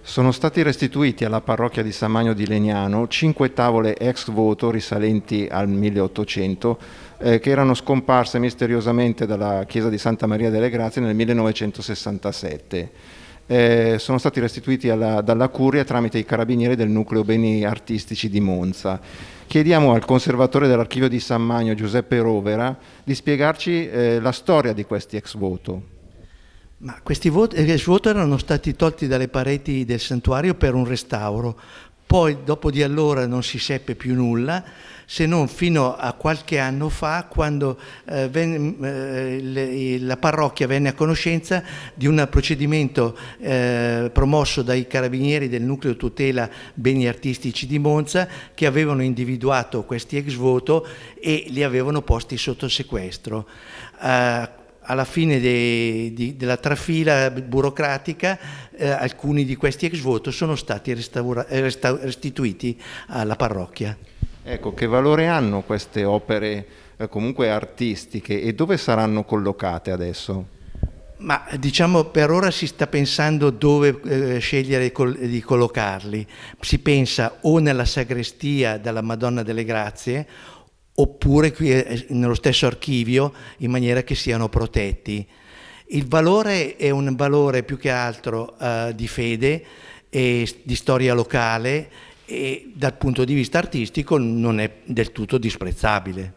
Sono stati restituiti alla parrocchia di San Magno di Legnano 5 tavole ex voto risalenti al 1800 che erano scomparse misteriosamente dalla chiesa di Santa Maria delle Grazie nel 1967. Sono stati restituiti dalla Curia tramite i carabinieri del nucleo beni artistici di Monza. Chiediamo al conservatore dell'archivio di San Magno, Giuseppe Rovera, di spiegarci la storia di questi ex voto. Ma questi ex voto erano stati tolti dalle pareti del santuario per un restauro, poi dopo di allora non si seppe più nulla, se non fino a qualche anno fa, quando la parrocchia venne a conoscenza di un procedimento promosso dai carabinieri del nucleo tutela beni artistici di Monza, che avevano individuato questi ex voto e li avevano posti sotto sequestro. Alla fine della trafila burocratica, alcuni di questi ex voto sono stati restituiti alla parrocchia. Ecco, che valore hanno queste opere comunque artistiche e dove saranno collocate adesso? Ma diciamo per ora si sta pensando dove scegliere di collocarli. Si pensa o nella sagrestia della Madonna delle Grazie, oppure qui nello stesso archivio, in maniera che siano protetti. Il valore è un valore più che altro di fede e di storia locale, e dal punto di vista artistico non è del tutto disprezzabile.